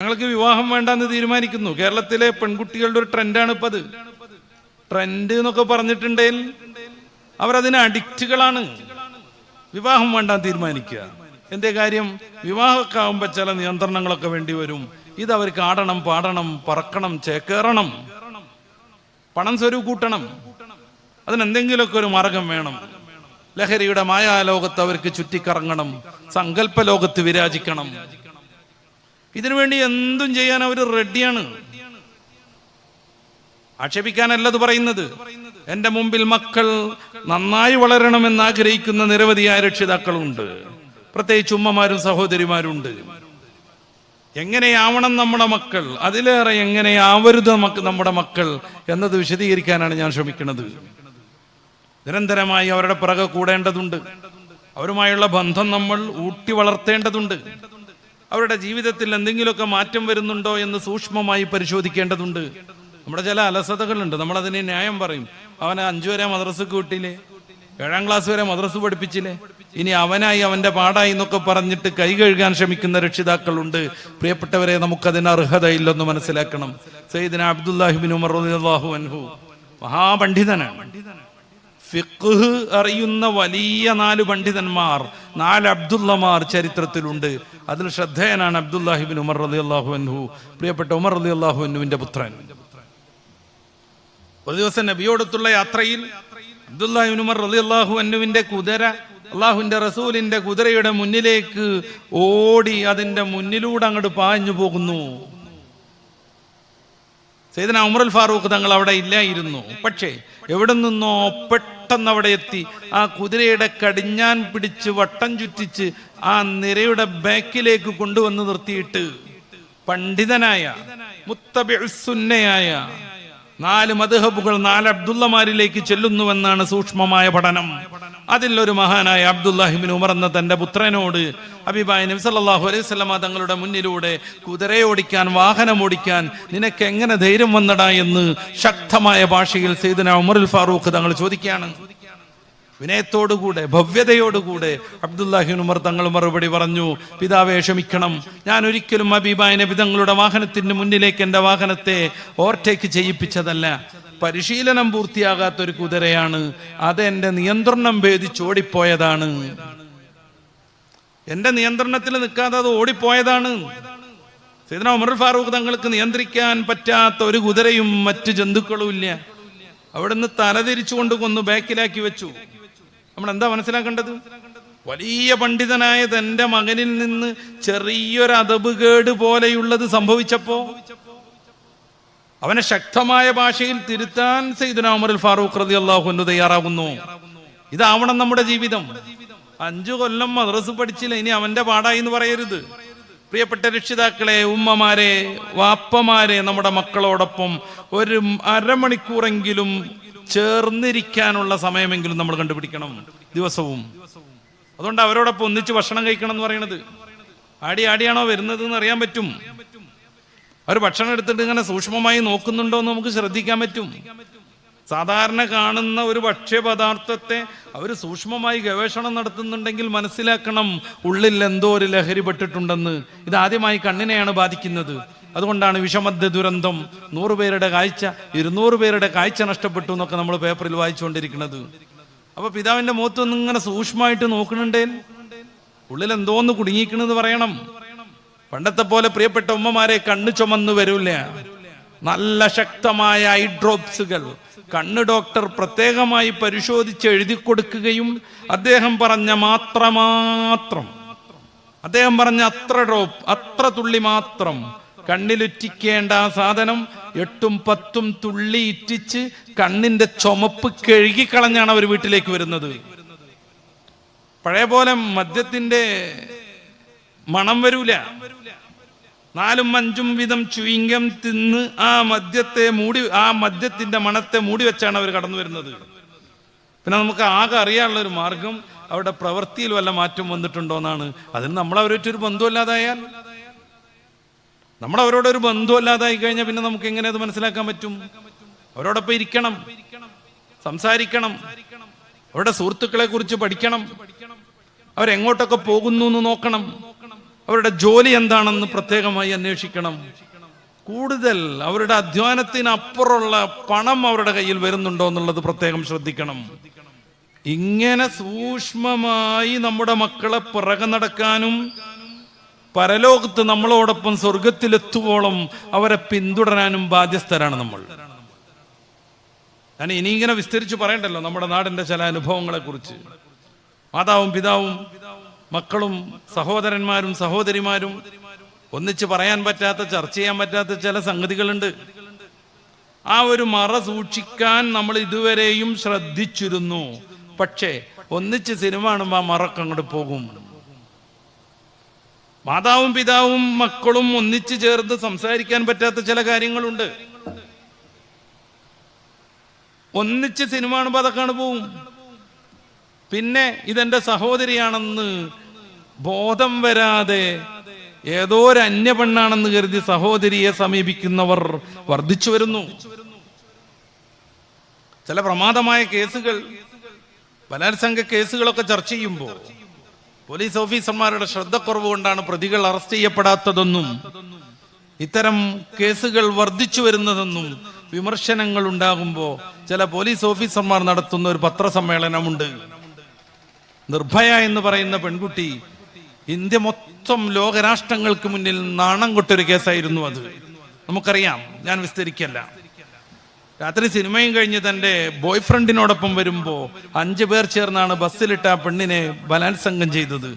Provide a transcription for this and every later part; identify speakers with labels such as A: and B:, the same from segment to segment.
A: ഞങ്ങൾക്ക് വിവാഹം വേണ്ടെന്ന് തീരുമാനിക്കുന്നു. കേരളത്തിലെ പെൺകുട്ടികളുടെ ഒരു ട്രെൻഡാണ് ഇപ്പം അത്. ട്രെൻഡ് എന്നൊക്കെ പറഞ്ഞിട്ടുണ്ടെങ്കിൽ അവരതിന് അഡിക്റ്റുകളാണ്. വിവാഹം വേണ്ടാന്ന് തീരുമാനിക്കുക. എന്തേ കാര്യം? വിവാഹമൊക്കെ ആകുമ്പോൾ ചില നിയന്ത്രണങ്ങളൊക്കെ വേണ്ടി വരും. ഇത് അവർക്ക് ആടണം, പാടണം, പറക്കണം, ചേക്കേറണം, പണം സ്വരൂ കൂട്ടണം, അതിനെന്തെങ്കിലുമൊക്കെ ഒരു മാർഗം വേണം. ലഹരിയുടെ മായാലോകത്ത് അവർക്ക് ചുറ്റിക്കറങ്ങണം, സങ്കല്പ ലോകത്ത് വിരാജിക്കണം. ഇതിനുവേണ്ടി എന്തും ചെയ്യാൻ അവർ റെഡിയാണ്. ആക്ഷേപിക്കാനല്ലത് പറയുന്നത്. എൻ്റെ മുമ്പിൽ മക്കൾ നന്നായി വളരണമെന്ന് ആഗ്രഹിക്കുന്ന നിരവധിയായ രക്ഷിതാക്കളുണ്ട്, പ്രത്യേകിച്ച് ഉമ്മമാരും സഹോദരിമാരുണ്ട്. എങ്ങനെയാവണം നമ്മുടെ മക്കൾ, അതിലേറെ എങ്ങനെയാവരുത് നമ്മുടെ മക്കൾ എന്നത് വിശദീകരിക്കാനാണ് ഞാൻ ശ്രമിക്കുന്നത്. നിരന്തരമായി അവരുടെ പിറകെ കൂടേണ്ടതുണ്ട്. അവരുമായുള്ള ബന്ധം നമ്മൾ ഊട്ടി വളർത്തേണ്ടതുണ്ട്. അവരുടെ ജീവിതത്തിൽ എന്തെങ്കിലുമൊക്കെ മാറ്റം വരുന്നുണ്ടോ എന്ന് സൂക്ഷ്മമായി പരിശോധിക്കേണ്ടതുണ്ട്. നമ്മുടെ ചില അലസതകളുണ്ട്, നമ്മളതിന് ന്യായം പറയും. അവനെ 5 വരെ മദ്രസക്ക് വിട്ടില്ലേ, 7ാം ക്ലാസ് വരെ മദ്രസ് പഠിപ്പിച്ചില്ലേ, ഇനി അവനായി അവന്റെ പാടായി എന്നൊക്കെ പറഞ്ഞിട്ട് കൈ കഴുകാൻ ശ്രമിക്കുന്ന രക്ഷിതാക്കളുണ്ട്. പ്രിയപ്പെട്ടവരെ, നമുക്കതിന് അർഹതയില്ലെന്ന് മനസ്സിലാക്കണം. സയ്യിദ്ന അബ്ദുല്ലാഹി ഇബ്നു ഉമർ റളിയല്ലാഹു അൻഹു മഹാപണ്ഡിതനാണ്. ഫിഖ്ഹ് അറിയുന്ന വലിയ 4 പണ്ഡിതന്മാർ, 4 അബ്ദുള്ളമാർ ചരിത്രത്തിലുണ്ട്. അതിൽ ശ്രദ്ധേയനാണ് അബ്ദുല്ലാഹി ഇബ്നു ഉമർ റളിയല്ലാഹു അൻഹു, പ്രിയപ്പെട്ട ഉമർ റളിയല്ലാഹു അൻഹുവിന്റെ പുത്രൻ. ഒരു ദിവസം നബിയോടൊത്തുള്ള യാത്രയിൽ അബ്ദുല്ലാഹി ഇബ്നു ഉമർ റളിയല്ലാഹു അൻഹുവിന്റെ കുതിര അള്ളാഹുവിന്റെ റസൂലിന്റെ കുതിരയുടെ മുന്നിലേക്ക് ഓടി അതിന്റെ മുന്നിലൂടെ അങ്ങോട്ട് പാഞ്ഞു പോകുന്നു. സയ്യിദ്ന ഉമറുൽ ഫാറൂഖ് തങ്ങൾ അവിടെ ഇല്ലായിരുന്നു. പക്ഷേ എവിടെ നിന്നോ പെട്ടെന്ന് അവിടെ എത്തി ആ കുതിരയുടെ കടിഞ്ഞാൻ പിടിച്ച് വട്ടം ചുറ്റിച്ച് ആ നിരയുടെ ബാക്കിലേക്ക് കൊണ്ടുവന്ന് നിർത്തിയിട്ട് പണ്ഡിതനായ മുത്തബിഉസ്സുന്നയായ 4 മദ്ഹബുകൾ 4 അബ്ദുള്ളമാരിലേക്ക് ചെല്ലുന്നുവെന്നാണ് സൂക്ഷ്മമായ പഠനം. അതിലൊരു മഹാനായ അബ്ദുല്ലാഹി ഇബ്നു ഉമർ എന്ന തന്റെ പുത്രനോട് ഹബീബായ നബി സല്ലല്ലാഹു അലൈഹി വസല്ലമ തങ്ങളുടെ മുന്നിലൂടെ കുതിരയോടിക്കാൻ, വാഹനം ഓടിക്കാൻ നിനക്ക് എങ്ങനെ ധൈര്യം വന്നടാ എന്ന് ശക്തമായ ഭാഷയിൽ സയ്യിദ്ന ഉമറുൽ ഫാറൂഖ് തങ്ങൾ ചോദിക്കുകയാണ്. വിനയത്തോടുകൂടെ, ഭവ്യതയോടുകൂടെ അബ്ദുല്ലാഹി ഇബ്നു ഉമർ തങ്ങൾ മറുപടി പറഞ്ഞു, പിതാവേ ക്ഷമിക്കണം, ഞാൻ ഒരിക്കലും ഹബീബായ നബി തങ്ങളുടെ വാഹനത്തിന് മുന്നിലേക്ക് എൻ്റെ വാഹനത്തെ ഓവർടേക്ക് ചെയ്യിപ്പിച്ചതല്ല. പരിശീലനം പൂർത്തിയാകാത്തൊരു കുതിരയാണ്, അതെന്റെ നിയന്ത്രണം ഭേദിച്ചോടിപ്പോയതാണ്. എന്റെ നിയന്ത്രണത്തിൽ നിൽക്കാതെ അത് ഓടിപ്പോയതാണ്. സയ്യിദ്ന ഉമറുൽ ഫാറൂഖ് തങ്ങൾക്ക് നിയന്ത്രിക്കാൻ പറ്റാത്ത ഒരു കുതിരയും മറ്റു ജന്തുക്കളും ഇല്ല. അവിടുന്ന് തലതിരിച്ചുകൊണ്ട് കൊന്നു ബാക്കിലാക്കി വെച്ചു. നമ്മൾ എന്താ മനസ്സിലാക്കേണ്ടത്? വലിയ പണ്ഡിതനായ തന്റെ മകനിൽ നിന്ന് ചെറിയൊരു അദബുകേട് പോലെയുള്ളത് സംഭവിച്ചപ്പോ അവനെ ശക്തമായ ഭാഷയിൽ തിരുത്താൻ സയ്യിദ്ന ഉമറുൽ ഫാറൂഖ് റളിയല്ലാഹു അൻഹു തയ്യാറാകുന്നു. ഇതാവണം നമ്മുടെ ജീവിതം. 5 കൊല്ലം മദ്രസ പഠിച്ചില്ല, ഇനി അവന്റെ പാടായി എന്ന് പറയരുത്. പ്രിയപ്പെട്ട രക്ഷിതാക്കളെ, ഉമ്മമാരെ, വാപ്പമാരെ, നമ്മുടെ മക്കളോടൊപ്പം ഒരു അരമണിക്കൂറെങ്കിലും ചേർന്നിരിക്കാനുള്ള സമയമെങ്കിലും നമ്മൾ കണ്ടുപിടിക്കണം ദിവസവും. അതുകൊണ്ട് അവരോടൊപ്പം ഒന്നിച്ച് ഭക്ഷണം കഴിക്കണം എന്ന് പറയുന്നത്. ആടിയാണോ വരുന്നത് എന്ന് അറിയാൻ പറ്റും. അവർ ഭക്ഷണം എടുത്തിട്ട് ഇങ്ങനെ സൂക്ഷ്മമായി നോക്കുന്നുണ്ടോ എന്ന് നമുക്ക് ശ്രദ്ധിക്കാൻ പറ്റും. സാധാരണ കാണുന്ന ഒരു ഭക്ഷ്യപദാർത്ഥത്തെ അവർ സൂക്ഷ്മമായി ഗവേഷണം നടത്തുന്നുണ്ടെങ്കിൽ മനസ്സിലാക്കണം ഉള്ളിൽ എന്തോ ഒരു ലഹരി പെട്ടിട്ടുണ്ടെന്ന്. ഇതാദ്യമായി കണ്ണിനെയാണ് ബാധിക്കുന്നത്. അതുകൊണ്ടാണ് വിഷമദ്യ ദുരന്തം, 100 പേരുടെ കാഴ്ച, 200 പേരുടെ കാഴ്ച നഷ്ടപ്പെട്ടു എന്നൊക്കെ നമ്മൾ പേപ്പറിൽ വായിച്ചുകൊണ്ടിരിക്കുന്നത്. അപ്പൊ പിതാവിന്റെ മുഖത്തൊന്നും ഇങ്ങനെ സൂക്ഷ്മമായിട്ട് നോക്കണുണ്ടേ ഉള്ളിൽ എന്തോന്ന് കുടുങ്ങിക്കണെന്ന് പറയണം. പണ്ടത്തെ പോലെ പ്രിയപ്പെട്ട ഉമ്മമാരെ കണ്ണ് ചുമന്ന് വരൂല. നല്ല ശക്തമായ ഐ ഡ്രോപ്സുകൾ കണ്ണ് ഡോക്ടർ പ്രത്യേകമായി പരിശോധിച്ച് എഴുതി കൊടുക്കുകയും അദ്ദേഹം പറഞ്ഞ അദ്ദേഹം പറഞ്ഞ അത്ര ഡ്രോപ്പ്, അത്ര തുള്ളി മാത്രം കണ്ണിലുറ്റിക്കേണ്ട ആ സാധനം 8ഉം 10ഉം തുള്ളി ഇറ്റിച്ച് കണ്ണിന്റെ ചുമപ്പ് കഴുകിക്കളഞ്ഞാണ് അവർ വീട്ടിലേക്ക് വരുന്നത്. പഴയ പോലെ മദ്യത്തിന്റെ മണം വരൂല. 4ഉം 5ഉം വീതം ചുയിങ്കം തിന്ന് ആ മദ്യത്തിന്റെ മണത്തെ മൂടി വെച്ചാണ് അവർ കടന്നു വരുന്നത്. പിന്നെ നമുക്ക് ആകെ അറിയാനുള്ള ഒരു മാർഗം അവരുടെ പ്രവൃത്തിയിൽ വല്ല മാറ്റം വന്നിട്ടുണ്ടോ എന്നാണ്. അതിന് നമ്മളവരൊറ്റൊരു ബന്ധമില്ലാതായാൽ, നമ്മളവരോടൊരു ബന്ധമില്ലാതായി കഴിഞ്ഞാൽ പിന്നെ നമുക്ക് എങ്ങനെ അത് മനസ്സിലാക്കാൻ പറ്റും? അവരോടൊപ്പം ഇരിക്കണം, സംസാരിക്കണം, അവരുടെ സുഹൃത്തുക്കളെ കുറിച്ച് പഠിക്കണം, അവരെങ്ങോട്ടൊക്കെ പോകുന്നു എന്ന് നോക്കണം. അവരുടെ ജോലി എന്താണെന്ന് പ്രത്യേകമായി അന്വേഷിക്കണം. കൂടുതൽ അവരുടെ അധ്വാനത്തിനപ്പുറമുള്ള പണം അവരുടെ കയ്യിൽ വരുന്നുണ്ടോ എന്നുള്ളത് പ്രത്യേകം ശ്രദ്ധിക്കണം. ഇങ്ങനെ സൂക്ഷ്മമായി നമ്മുടെ മക്കളെ പിറകെ നടക്കാനും പരലോകത്ത് നമ്മളോടൊപ്പം സ്വർഗത്തിലെത്തുവോളം അവരെ പിന്തുടരാനും ബാധ്യസ്ഥരാണ് നമ്മൾ. ഞാൻ ഇനി ഇങ്ങനെ വിസ്തരിച്ച് പറയണ്ടല്ലോ നമ്മുടെ നാടിന്റെ ചില അനുഭവങ്ങളെ കുറിച്ച്. മാതാവും പിതാവും മക്കളും സഹോദരന്മാരും സഹോദരിമാരും ഒന്നിച്ച് പറയാൻ പറ്റാത്ത, ചർച്ച ചെയ്യാൻ പറ്റാത്ത ചില സംഗതികളുണ്ട്. ആ ഒരു മറ സൂക്ഷിക്കാൻ നമ്മൾ ഇതുവരെയും ശ്രദ്ധിച്ചിരുന്നു. പക്ഷേ ഒന്നിച്ച് സിനിമ കാണുമ്പോൾ ആ മറക്ക് അങ്ങോട്ട് പോകും. മാതാവും പിതാവും മക്കളും ഒന്നിച്ച് ചേർന്ന് സംസാരിക്കാൻ പറ്റാത്ത ചില കാര്യങ്ങളുണ്ട്. ഒന്നിച്ച് സിനിമ കാണുമ്പോൾ അതൊക്കെ പോവും. പിന്നെ ഇതെന്റെ സഹോദരിയാണെന്ന് ബോധം വരാതെ ഏതോ ഒരു അന്യപെണ്ണാണെന്ന് കരുതി സഹോദരിയെ സമീപിക്കുന്നവർ വർദ്ധിച്ചു വരുന്നു. ചില പ്രമാദമായ കേസുകൾ, ബലാത്സംഗ കേസുകളൊക്കെ ചർച്ച ചെയ്യുമ്പോൾ പോലീസ് ഓഫീസർമാരുടെ ശ്രദ്ധക്കുറവ് കൊണ്ടാണ് പ്രതികൾ അറസ്റ്റ് ചെയ്യപ്പെടാത്തതെന്നും ഇത്തരം കേസുകൾ വർദ്ധിച്ചു വരുന്നതെന്നും വിമർശനങ്ങൾ ഉണ്ടാകുമ്പോൾ ചില പോലീസ് ഓഫീസർമാർ നടത്തുന്ന ഒരു പത്രസമ്മേളനമുണ്ട്. നിർഭയ എന്ന് പറയുന്ന പെൺകുട്ടി ഇന്ത്യ മൊത്തം ലോകരാഷ്ട്രങ്ങൾക്ക് മുന്നിൽ നാണം കൊട്ടൊരു കേസായിരുന്നു. അത് നമുക്കറിയാം, ഞാൻ വിസ്തരിക്കല്ല. രാത്രി സിനിമയും കഴിഞ്ഞ് തന്റെ ബോയ് ഫ്രണ്ടിനോടൊപ്പം വരുമ്പോ 5 പേർ ചേർന്നാണ് ബസ്സിലിട്ട ആ പെണ്ണിനെ ബലാത്സംഗം ചെയ്തത്.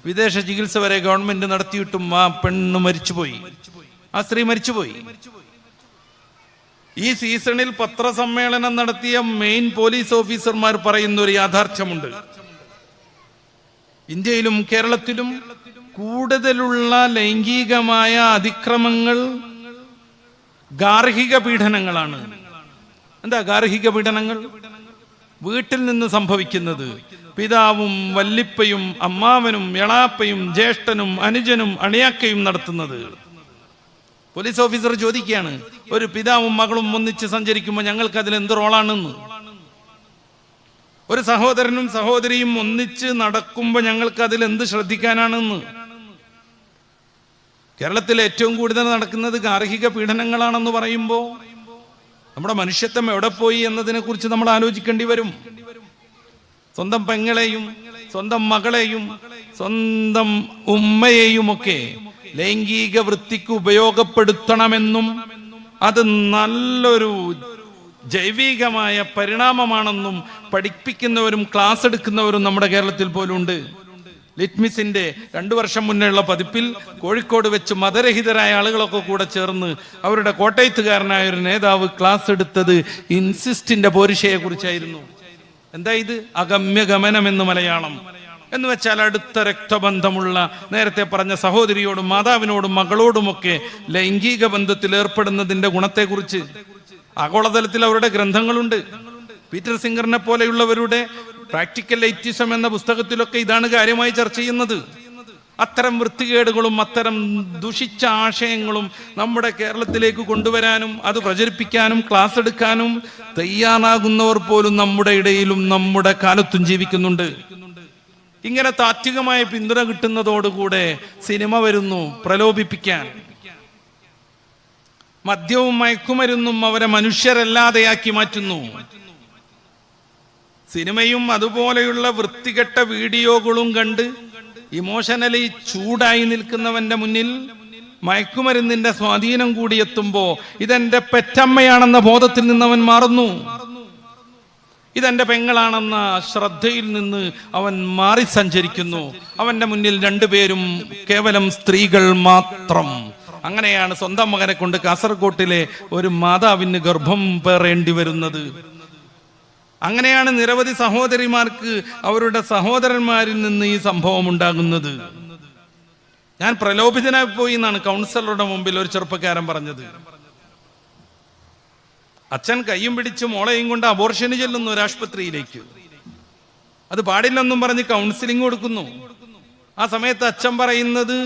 A: വിദേശ ചികിത്സ വരെ ഗവൺമെന്റ് നടത്തിയിട്ടും ആ പെണ്ണ് മരിച്ചുപോയി, ആ സ്ത്രീ മരിച്ചുപോയി. ഈ സീസണിൽ പത്രസമ്മേളനം നടത്തിയ മെയിൻ പോലീസ് ഓഫീസർമാർ പറയുന്ന ഒരു യാഥാർത്ഥ്യമുണ്ട്. ഇന്ത്യയിലും കേരളത്തിലും കൂടുതലുള്ള ലൈംഗികമായ അതിക്രമങ്ങൾ ഗാർഹിക പീഡനങ്ങളാണ്. എന്താ ഗാർഹിക പീഡനങ്ങൾ? വീട്ടിൽ നിന്ന് സംഭവിക്കുന്നത്. പിതാവും വല്ലിപ്പയും അമ്മാവനും എളാപ്പയും ജ്യേഷ്ഠനും അനുജനും അണിയാക്കയും നടത്തുന്നത്. പോലീസ് ഓഫീസർ ചോദിക്കുകയാണ്, ഒരു പിതാവും മകളും ഒന്നിച്ച് സഞ്ചരിക്കുമ്പോൾ ഞങ്ങൾക്ക് അതിൽ എന്ത് റോളാണെന്ന്. ഒരു സഹോദരനും സഹോദരിയും ഒന്നിച്ച് നടക്കുമ്പോൾ ഞങ്ങൾക്ക് അതിൽ എന്ത് ശ്രദ്ധിക്കാനാണെന്ന്. കേരളത്തിൽ ഏറ്റവും കൂടുതൽ നടക്കുന്നത് ഗാർഹിക പീഡനങ്ങളാണെന്ന് പറയുമ്പോൾ നമ്മുടെ മനുഷ്യത്വം എവിടെ പോയി എന്നതിനെ കുറിച്ച് നമ്മൾ ആലോചിക്കേണ്ടി വരും. സ്വന്തം പെങ്ങളെയും സ്വന്തം മകളെയും സ്വന്തം ഉമ്മയെയും ഒക്കെ ലൈംഗിക വൃത്തിക്ക് ഉപയോഗപ്പെടുത്തണമെന്നും അത് നല്ലൊരു ജൈവികമായ പരിണാമമാണെന്നും പഠിപ്പിക്കുന്നവരും ക്ലാസ് എടുക്കുന്നവരും നമ്മുടെ കേരളത്തിൽ പോലും ഉണ്ട്. ലിറ്റ്മിസിന്റെ 2 വർഷം മുന്നേയുള്ള പതിപ്പിൽ കോഴിക്കോട് വെച്ച് മതരഹിതരായ ആളുകളൊക്കെ കൂടെ ചേർന്ന് അവരുടെ കോട്ടയത്തുകാരനായ ഒരു നേതാവ് ക്ലാസ് എടുത്തത് ഇൻസിസ്റ്റിന്റെ പോരിശയെ കുറിച്ചായിരുന്നു. എന്താ ഇത്? അഗമ്യഗമനം എന്ന് മലയാളം എന്ന് വെച്ചാൽ അടുത്ത രക്തബന്ധമുള്ള, നേരത്തെ പറഞ്ഞ സഹോദരിയോടും മാതാവിനോടും മകളോടുമൊക്കെ ലൈംഗിക ബന്ധത്തിൽ ഏർപ്പെടുന്നതിന്റെ ഗുണത്തെക്കുറിച്ച് ആഗോളതലത്തിൽ അവരുടെ ഗ്രന്ഥങ്ങളുണ്ട്. പീറ്റർ സിംഗറിനെ പോലെയുള്ളവരുടെ പ്രാക്ടിക്കൽ എയ്റ്റിസം എന്ന പുസ്തകത്തിലൊക്കെ ഇതാണ് കാര്യമായി ചർച്ച ചെയ്യുന്നത്. അത്തരം വൃത്തികേടുകളും അത്തരം ദുഷിച്ച ആശയങ്ങളും നമ്മുടെ കേരളത്തിലേക്ക് കൊണ്ടുവരാനും അത് പ്രചരിപ്പിക്കാനും ക്ലാസ് എടുക്കാനും തയ്യാറാകുന്നവർ പോലും നമ്മുടെ ഇടയിലും നമ്മുടെ കാലത്തും ജീവിക്കുന്നുണ്ട്. ഇങ്ങനെ താത്വികമായ പിന്തുണ കിട്ടുന്നതോടുകൂടെ സിനിമ വരുന്നു പ്രലോഭിപ്പിക്കാൻ. മദ്യവും മയക്കുമരുന്നും അവരെ മനുഷ്യരല്ലാതെയാക്കി മാറ്റുന്നു. സിനിമയും അതുപോലെയുള്ള വൃത്തികെട്ട വീഡിയോകളും കണ്ട് ഇമോഷണലി ചൂടായി നിൽക്കുന്നവന്റെ മുന്നിൽ മയക്കുമരുന്നിന്റെ സ്വാധീനം കൂടി എത്തുമ്പോ ഇതെന്റെ പെറ്റമ്മയാണെന്ന ബോധത്തിൽ നിന്ന് അവൻ മാറുന്നു. ഇതെന്റെ പെങ്ങളാണെന്ന ശ്രദ്ധയിൽ നിന്ന് അവൻ മാറി സഞ്ചരിക്കുന്നു. അവന്റെ മുന്നിൽ 2 പേരും കേവലം സ്ത്രീകൾ മാത്രം. അങ്ങനെയാണ് സ്വന്തം മകനെ കൊണ്ട് കാസർഗോട്ടിലെ ഒരു മാതാവിന് ഗർഭം പേറേണ്ടി വരുന്നത്. അങ്ങനെയാണ് നിരവധി സഹോദരിമാർക്ക് അവരുടെ സഹോദരന്മാരിൽ നിന്ന് ഈ സംഭവം ഉണ്ടാകുന്നത്. ഞാൻ പ്രലോഭിതനായി പോയി എന്നാണ് കൗൺസിലറുടെ മുമ്പിൽ ഒരു ചെറുപ്പക്കാരൻ പറഞ്ഞത്. അച്ഛൻ കയ്യും പിടിച്ച് മോളെയും കൊണ്ട് അബോർഷന് ചെല്ലുന്നു ഒരു ആശുപത്രിയിലേക്ക്. അത് പാടില്ലെന്നും പറഞ്ഞ് കൗൺസിലിംഗ് കൊടുക്കുന്നു. ആ സമയത്ത് അച്ഛൻ പറയുന്നത്,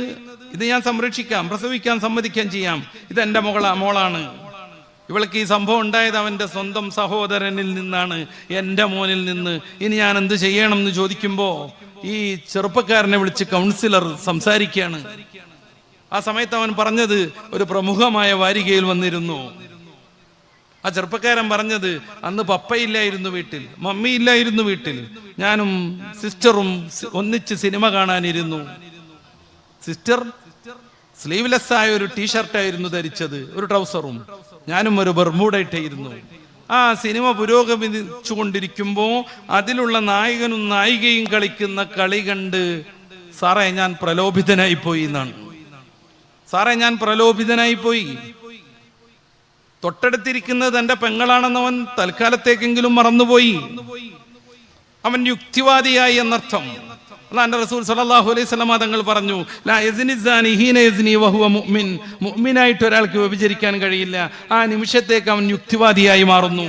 A: ഇത് ഞാൻ സംരക്ഷിക്കാം, പ്രസവിക്കാൻ സമ്മതിക്കാൻ ചെയ്യാം, ഇത് എന്റെ മോളാണ്, ഇവൾക്ക് ഈ സംഭവം ഉണ്ടായത് അവന്റെ സ്വന്തം സഹോദരനിൽ നിന്നാണ്, എൻ്റെ മോനിൽ നിന്ന്, ഇനി ഞാൻ എന്ത് ചെയ്യണം എന്ന് ചോദിക്കുമ്പോ ഈ ചെറുപ്പക്കാരനെ വിളിച്ച് കൗൺസിലർ സംസാരിക്കുകയാണ്. ആ സമയത്ത് അവൻ പറഞ്ഞത് ഒരു പ്രമുഖമായ വാരികയിൽ വന്നിരുന്നു. ആ ചെറുപ്പക്കാരൻ പറഞ്ഞത്, അന്ന് പപ്പയില്ലായിരുന്നു വീട്ടിൽ, മമ്മിയില്ലായിരുന്നു വീട്ടിൽ, ഞാനും സിസ്റ്ററും ഒന്നിച്ച് സിനിമ കാണാനിരുന്നു. സിസ്റ്റർ സ്ലീവ്ലെസ് ആയ ഒരു ടീഷർട്ടായിരുന്നു ധരിച്ചത്, ഒരു ട്രൗസറും, ഞാനും ഒരു ബർമൂഡ ഇട്ടായിരുന്നു. ആ സിനിമ പുരോഗമിച്ചുകൊണ്ടിരിക്കുമ്പോ അതിലുള്ള നായകനും നായികയും കളിക്കുന്ന കളി കണ്ട് സാറേ ഞാൻ പ്രലോഭിതനായി പോയി എന്നാണ്. സാറേ ഞാൻ പ്രലോഭിതനായി പോയി. തൊട്ടടുത്തിരിക്കുന്നത് എന്റെ പെങ്ങളാണെന്നവൻ തൽക്കാലത്തേക്കെങ്കിലും മറന്നുപോയി. അവൻ യുക്തിവാദിയായി എന്നർത്ഥം. അല്ലാഹുവിന്റെ റസൂൽ സല്ലല്ലാഹു അലൈഹി വസല്ലം തങ്ങൾ പറഞ്ഞു, ലാ യസ്നി സാനി ഹീന യസ്നി വഹുവ മുഅ്മിൻ. മുഅ്മിനായിട്ട് ഒരാൾക്ക് വ്യഭിചരിക്കാൻ കഴിയില്ല. ആ നിമിഷത്തേക്ക് അവൻ യുക്തിവാദിയായി മാറുന്നു.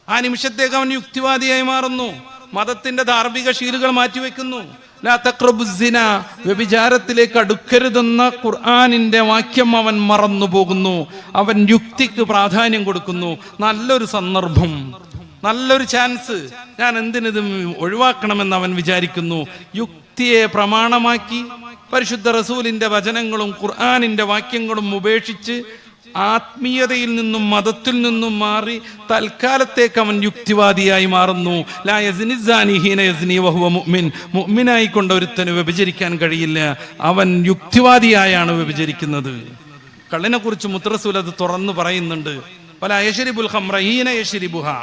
A: ആ നിമിഷത്തേക്ക് അവൻ യുക്തിവാദിയായി മാറുന്നു. മതത്തിന്റെ ധാർമ്മിക ശീലുകൾ മാറ്റിവെക്കുന്നു. ലാ തഖ്റബു സിന, വ്യഭിചാരത്തിലേക്ക് അടുക്കരുതെന്ന ഖുർആനിന്റെ വാക്യം അവൻ മറന്നു പോകുന്നു. അവൻ യുക്തിക്ക് പ്രാധാന്യം കൊടുക്കുന്നു. നല്ലൊരു സന്ദർഭം, നല്ലൊരു ചാൻസ്, ഞാൻ എന്തിനിത് ഒഴിവാക്കണമെന്ന് അവൻ വിചാരിക്കുന്നു. യുക്തിയെ പ്രമാണമാക്കി പരിശുദ്ധ റസൂലിന്റെ വചനങ്ങളും ഖുർആനിന്റെ വാക്യങ്ങളും ഉപേക്ഷിച്ച് ആത്മീയതയിൽ നിന്നും മതത്തിൽ നിന്നും മാറി തൽക്കാലത്തേക്ക് അവൻ യുക്തിവാദിയായി മാറുന്നു. ലാ യസ്നി സാനി ഹീന യസ്നി വഹുവ മുഅ്മിൻ. മുഅ്മിനായി കൊണ്ട് ഒരുത്തന് വ്യഭിചരിക്കാൻ കഴിയില്ല. അവൻ യുക്തിവാദിയായാണ് വ്യഭിചരിക്കുന്നത്. കള്ളിനെ കുറിച്ച് മുത്തറസൂൽ അത് തുറന്നു പറയുന്നുണ്ട്. വലാ യശ്രിബുൽ ഖംറ ഹീന യശ്രിബുഹാ.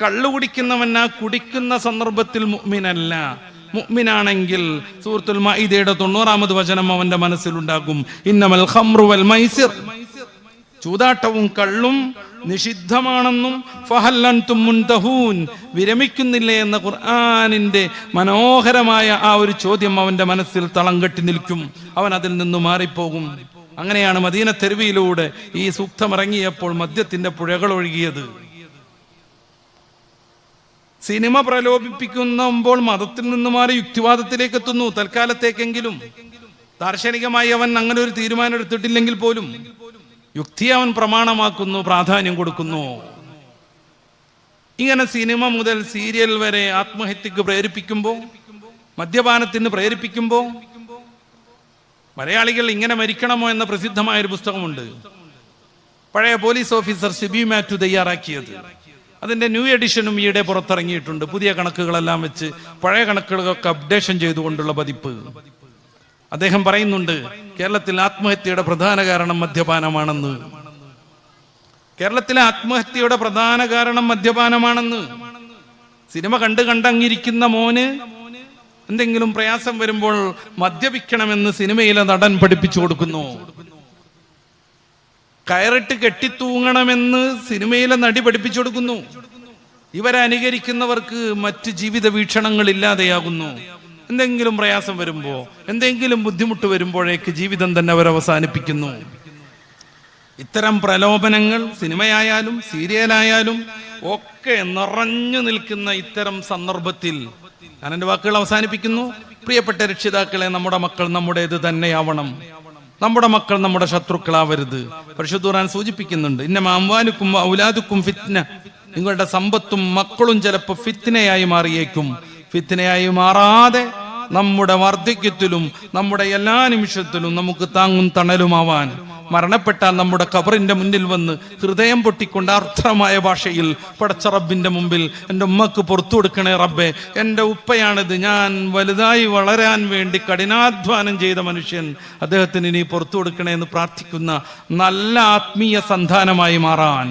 A: കള്ളു കുടിക്കുന്നവൻ ആ കുടിക്കുന്ന സന്ദർഭത്തിൽ മുഅ്മിനല്ല. മുഅ്മിനാണെങ്കിൽ സൂറത്തുൽ മാഇദയുടെ 90-ാമത് വചനം അവന്റെ മനസ്സിലുണ്ടാകും. ഇന്നമൽ ഖംറു വൽ മൈസിർ, ചൂതാട്ടവും കള്ളും നിഷിദ്ധമാണെന്നും ഫഹൽ അൻതും മുൻതഹൂൻ, വിരമിക്കുന്നില്ലേ എന്ന ഖുർആനിന്റെ മനോഹരമായ ആ ഒരു ചോദ്യം അവന്റെ മനസ്സിൽ തളം കെട്ടി നിൽക്കും. അവൻ അതിൽ നിന്ന് മാറിപ്പോകും. അങ്ങനെയാണ് മദീന തെരുവിലൂടെ ഈ സൂക്തം ഇറങ്ങിയപ്പോൾ മദ്യത്തിന്റെ പുഴകൾ ഒഴുകിയത്. സിനിമ പ്രലോഭിപ്പിക്കുമ്പോൾ മതത്തിൽ നിന്ന് മാറി യുക്തിവാദത്തിലേക്ക് എത്തുന്നു. തൽക്കാലത്തേക്കെങ്കിലും ദാർശനികമായി അവൻ അങ്ങനെ ഒരു തീരുമാനം എടുത്തിട്ടില്ലെങ്കിൽ പോലും യുക്തി അവൻ പ്രമാണമാക്കുന്നു, പ്രാധാന്യം കൊടുക്കുന്നു. ഇങ്ങനെ സിനിമ മുതൽ സീരിയൽ വരെ ആത്മഹത്യക്ക് പ്രേരിപ്പിക്കുമ്പോൾ, മദ്യപാനത്തിന് പ്രേരിപ്പിക്കുമ്പോൾ, മലയാളികൾ ഇങ്ങനെ മരിക്കണമോ എന്ന പ്രസിദ്ധമായൊരു പുസ്തകമുണ്ട്. പഴയ പോലീസ് ഓഫീസർ ഷിബി മാത്യു തയ്യാറാക്കിയത്. അതിന്റെ ന്യൂ എഡിഷനും ഈയിടെ പുറത്തിറങ്ങിയിട്ടുണ്ട്. പുതിയ കണക്കുകളെല്ലാം വെച്ച് പഴയ കണക്കുകളൊക്കെ അപ്ഡേഷൻ ചെയ്തുകൊണ്ടുള്ള പതിപ്പ്. അദ്ദേഹം പറയുന്നുണ്ട്, കേരളത്തിൽ ആത്മഹത്യയുടെ പ്രധാന കാരണം മദ്യപാനമാണെന്ന്. കേരളത്തിലെ ആത്മഹത്യയുടെ പ്രധാന കാരണം മദ്യപാനമാണെന്ന്. സിനിമ കണ്ടങ്ങിരിക്കുന്ന മോന് എന്തെങ്കിലും പ്രയാസം വരുമ്പോൾ മദ്യപിക്കണമെന്ന് സിനിമയിലെ നടൻ പഠിപ്പിച്ചു കൊടുക്കുന്നു. കയറിട്ട് കെട്ടിത്തൂങ്ങണമെന്ന് സിനിമയിലെ നടി പഠിപ്പിച്ചു കൊടുക്കുന്നു. ഇവരെ അനുകരിക്കുന്നവർക്ക് മറ്റ് ജീവിത വീക്ഷണങ്ങൾ ഇല്ലാതെയാകുന്നു. എന്തെങ്കിലും പ്രയാസം വരുമ്പോ, എന്തെങ്കിലും ബുദ്ധിമുട്ട് വരുമ്പോഴേക്ക് ജീവിതം തന്നെ അവർ അവസാനിപ്പിക്കുന്നു. ഇത്തരം പ്രലോഭനങ്ങൾ സിനിമയായാലും സീരിയലായാലും ഒക്കെ നിറഞ്ഞു നിൽക്കുന്ന ഇത്തരം സന്ദർഭത്തിൽ ഞാൻ എൻ്റെ വാക്കുകൾ അവസാനിപ്പിക്കുന്നു. പ്രിയപ്പെട്ട രക്ഷിതാക്കളെ, നമ്മുടെ മക്കൾ നമ്മുടേത് തന്നെയാവണം. നമ്മുടെ മക്കൾ നമ്മുടെ ശത്രുക്കളാവരുത്. പരിശുദ്ധ ഖുർആൻ സൂചിപ്പിക്കുന്നുണ്ട്, ഇന്നമാ അംവാലുക്കും ഔലാദുക്കും ഫിത്ന. നിങ്ങളുടെ സമ്പത്തും മക്കളും ചിലപ്പോൾ ഫിത്നയായി മാറിയേക്കും. ഫിത്നയായി മാറാതെ നമ്മുടെ വാർദ്ധക്യത്തിലും നമ്മുടെ എല്ലാ നിമിഷത്തിലും നമുക്ക് താങ്ങും തണലുമാവാൻ, മരണപ്പെട്ടാൽ നമ്മുടെ ഖബറിന്റെ മുന്നിൽ വന്ന് ഹൃദയം പൊട്ടിക്കൊണ്ട് അർത്ഥമായ ഭാഷയിൽ പടച്ച റബ്ബിന്റെ മുമ്പിൽ എൻ്റെ ഉമ്മക്ക് പുറത്തു കൊടുക്കണേ റബ്ബേ, എൻ്റെ ഉപ്പയാണിത്, ഞാൻ വലുതായി വളരാൻ വേണ്ടി കഠിനാധ്വാനം ചെയ്ത മനുഷ്യൻ, അദ്ദേഹത്തിന് ഇനി പുറത്തു കൊടുക്കണേ എന്ന് പ്രാർത്ഥിക്കുന്ന നല്ല ആത്മീയ സന്താനമായി മാറാൻ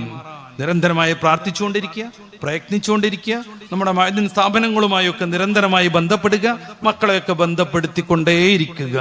A: നിരന്തരമായി പ്രാർത്ഥിച്ചുകൊണ്ടിരിക്കുക, പ്രയത്നിച്ചുകൊണ്ടിരിക്കുക. നമ്മുടെ മഅ്ദിൻ സ്ഥാപനങ്ങളുമായൊക്കെ നിരന്തരമായി ബന്ധപ്പെടുക, മക്കളെയൊക്കെ ബന്ധപ്പെടുത്തിക്കൊണ്ടേയിരിക്കുക.